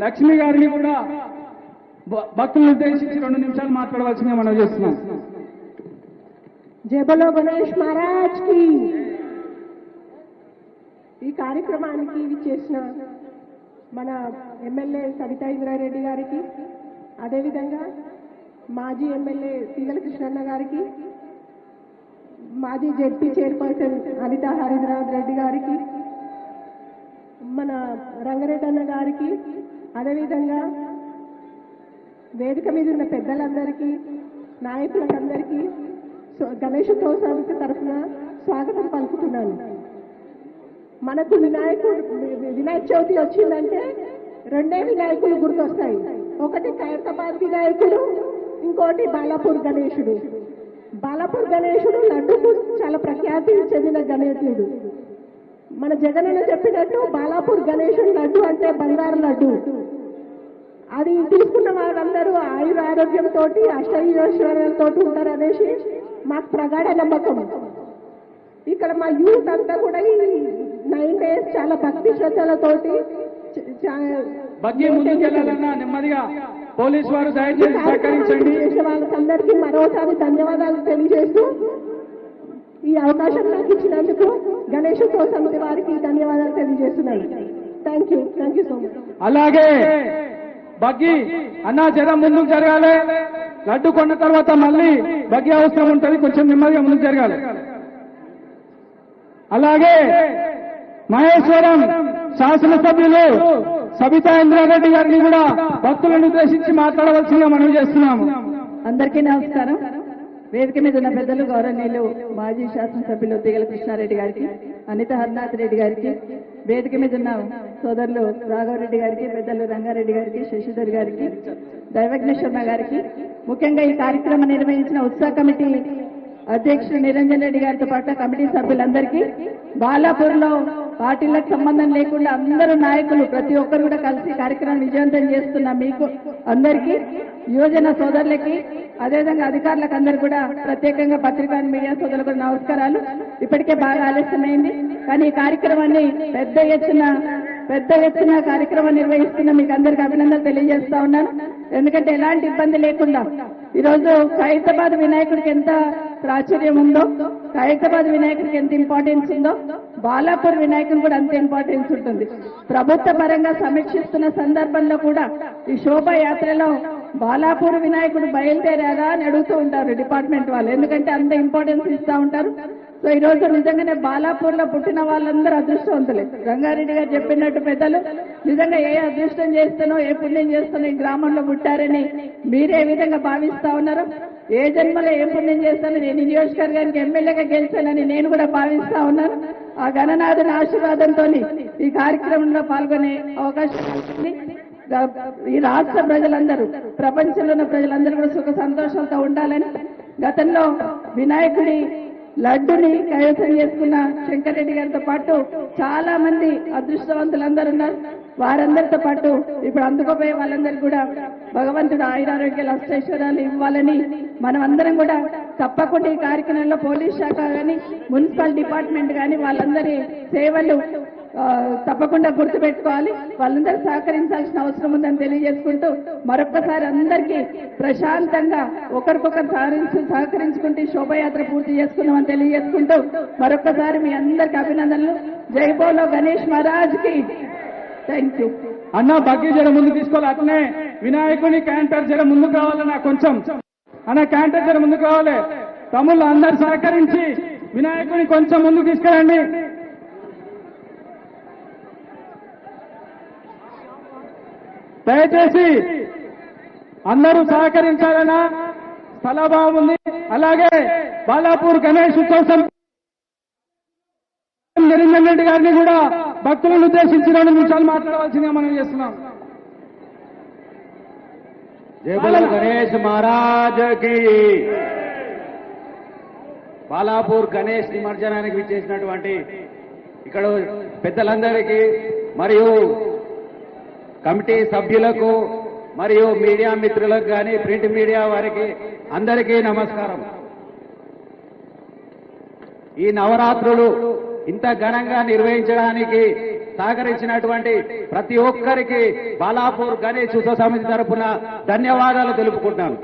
లక్ష్మి గారిని కూడా భక్తులను ఉద్దేశించి 2 నిమిషాలు మాట్లాడవలసిందిగా మనం చేస్తున్నాం. జై బోలో గణేష్ మహారాజ్ కి. ఈ కార్యక్రమానికి విచ్చేసిన మన ఎమ్మెల్యే సబితా ఇంద్రారెడ్డి గారికి, అదేవిధంగా మాజీ ఎమ్మెల్యే తీగల కృష్ణన్న గారికి, మాజీ జెడ్పీ చైర్పర్సన్ అనితా హరిద్రనాథ్ రెడ్డి గారికి, మన రంగారెడ్డి అన్న గారికి, అదేవిధంగా వేదిక మీద ఉన్న పెద్దలందరికీ, నాయకులందరికీ గణేశోత్సవ సమితి తరఫున స్వాగతం పలుకుతున్నాను. మనకు వినాయక చవితి వచ్చిందంటే 2 వినాయకులు గుర్తొస్తాయి. ఒకటి ఖైరతాబాద్ వినాయకుడు, ఇంకోటి బాలాపూర్ గణేశుడు. బాలాపూర్ గణేశుడు లడ్డుకు చాలా ప్రఖ్యాతి చెందిన గణేశుడు. మన జగనన్న చెప్పినట్టు బాలాపూర్ గణేశుడు లడ్డు అంటే బంగారు లడ్డు. అది తీసుకున్న వాళ్ళందరూ ఆయుర ఆరోగ్యంతో అష్టైశ్వర్యాలతో ఉంటారనేసి మాకు ప్రగాఢ నమ్మకం. ఇక్కడ మా యూత్ అంతా కూడా ఈ 9 days చాలా భక్తి శ్రద్ధలతోటి నెమ్మదిగా పోలీసు వారు దయచేసి సహకరించండి. వాళ్ళకందరికీ మరోసారి ధన్యవాదాలు తెలియజేస్తూ ఈ అవకాశం నాకు ఇచ్చినందుకు గణేశోత్సవ సమితి వారికి ధన్యవాదాలు తెలియజేస్తున్నాను. Thank you so much. అలాగే బగ్గి అన్నా జర ముందుకు జరగాలి. లడ్డు కొన్న తర్వాత మళ్ళీ బగ్గి అవసరం ఉంటుంది, కొంచెం నెమ్మదిగా ముందుకు జరగాలి. అలాగే మహేశ్వరం శాసనసభ్యులు సబితా ఇంద్రారెడ్డి గారిని కూడా భక్తులను ఉద్దేశించి మాట్లాడవలసిందిగా మనం చేస్తున్నాము. అందరికీ నమస్కారం. వేదిక మీద ఉన్న పెద్దలు గౌరవనీయులు మాజీ శాసనసభ్యులు తీగల కృష్ణారెడ్డి గారికి, అనిత హరినాథ్ రెడ్డి గారికి, వేదిక మీద ఉన్న సోదరులు రాఘవరెడ్డి గారికి, పెద్దలు రంగారెడ్డి గారికి, శశిధర్ గారికి, దైవజ్ఞ శర్మ గారికి, ముఖ్యంగా ఈ కార్యక్రమం నిర్వహించిన ఉత్సవ కమిటీ అధ్యక్షుడు నిరంజన్ రెడ్డి గారితో పాటు కమిటీ సభ్యులందరికీ, బాలాపూర్లో పార్టీలకు సంబంధం లేకుండా అందరూ నాయకులు ప్రతి ఒక్కరు కూడా కలిసి కార్యక్రమం విజయవంతం చేస్తున్న మీకు అందరికీ, యువజన సోదరులకి, అదేవిధంగా అధికారులకు అందరూ కూడా ప్రత్యేకంగా పత్రికా మీడియా సోదరులకు కూడా నమస్కారాలు. ఇప్పటికే బాగా ఆలస్యమైంది, కానీ ఈ కార్యక్రమాన్ని పెద్ద ఎత్తున కార్యక్రమం నిర్వహిస్తున్న మీకు అందరికీ అభినందనలు తెలియజేస్తా ఉన్నాను. ఎందుకంటే ఎలాంటి ఇబ్బంది లేకుండా ఈరోజు ఖైరతాబాద్ వినాయకుడికి ఎంత ప్రాచుర్యం ఉందో, ఖైరతాబాద్ వినాయకుడికి ఎంత ఇంపార్టెన్స్ ఉందో, బాలాపూర్ వినాయకుడు కూడా అంత ఇంపార్టెన్స్ ఉంటుంది. ప్రభుత్వ పరంగా సమీక్షిస్తున్న సందర్భంలో కూడా ఈ శోభాయాత్రలో బాలాపూర్ వినాయకుడు బయలుదేరారా అని అడుగుతూ ఉంటారు డిపార్ట్మెంట్ వాళ్ళు, ఎందుకంటే అంత ఇంపార్టెన్స్ ఇస్తూ ఉంటారు. సో ఈ రోజు నిజంగానే బాలాపూర్ లో పుట్టిన వాళ్ళందరూ అదృష్టవంతులే. రంగారెడ్డి గారు చెప్పినట్టు పెద్దలు నిజంగా ఏ అదృష్టం చేస్తానో, ఏ పుణ్యం చేస్తానో ఈ గ్రామంలో పుట్టారని మీరే విధంగా భావిస్తా ఉన్నారు. ఏ జన్మలో ఏ పుణ్యం చేస్తానో, నేను ఈ నియోజకవర్గానికి ఎమ్మెల్యేగా గెలిచానని నేను కూడా భావిస్తా ఉన్నాను. ఆ గణనాథుని ఆశీర్వాదంతో ఈ కార్యక్రమంలో పాల్గొనే అవకాశం ఈ రాష్ట్ర ప్రజలందరూ, ప్రపంచంలో ఉన్న ప్రజలందరూ కూడా సుఖ సంతోషాలతో ఉండాలని, గతంలో వినాయకుడి లడ్డుని కైవసం చేసుకున్న శంకర్రెడ్డి గారితో పాటు చాలా మంది అదృష్టవంతులందరూ ఉన్నారు. వారందరితో పాటు ఇప్పుడు అందుకోపోయే వాళ్ళందరికీ కూడా భగవంతుడు ఆయురారోగ్యాలు అష్టైశ్వర్యాలు ఇవ్వాలని మనం అందరం కూడా తప్పకుండా ఈ కార్యక్రమంలో పోలీస్ శాఖ కానీ, మున్సిపల్ డిపార్ట్మెంట్ కానీ వాళ్ళందరి సేవలు తప్పకుండా గుర్తుపెట్టుకోవాలి. వాళ్ళందరూ సహకరించాల్సిన అవసరం ఉందని తెలియజేసుకుంటూ మరొక్కసారి అందరికీ ప్రశాంతంగా ఒకరికొకరు సహకరించుకుంటూ శోభయాత్ర పూర్తి చేసుకున్నామని తెలియజేసుకుంటూ మరొక్కసారి మీ అందరికీ అభినందనలు. జై బోలో గణేష్ మహారాజ్ కి. Thank you. అన్న బగ్గి జర ముందు తీసుకోవాలి. అట్లనే వినాయకుని క్యాంటర్ జర ముందుకు రావాలన్నా, కొంచెం అన్న క్యాంటర్ జర ముందుకు రావాలి. తమ్ముళ్ళు అందరు సహకరించి వినాయకుని కొంచెం ముందుకు తీసుకురండి. దయచేసి అందరూ సహకరించాలన్నా, స్థల బాగుంది. అలాగే బాలాపూర్ గణేష్ ఉత్సవం నిరంజన్ రెడ్డి గారిని కూడా భక్తులను ఉద్దేశించి 2 నిమిషాలు మాట్లాడవలసిందిగా మనం చేస్తున్నాం. జై బోలో గణేష్ మహారాజ్ కి. బాలాపూర్ గణేష్ నిమజ్జనానికి విచ్చేసినటువంటి ఇక్కడ పెద్దలందరికీ మరియు కమిటీ సభ్యులకు మరియు మీడియా మిత్రులకు కానీ ప్రింట్ మీడియా వారికి అందరికీ నమస్కారం. ఈ నవరాత్రులు ఇంత ఘనంగా నిర్వహించడానికి సహకరించినటువంటి ప్రతి ఒక్కరికి బాలాపూర్ గణేష్ ఉత్సవ సమితి తరపున ధన్యవాదాలు తెలుపుకుంటున్నాను.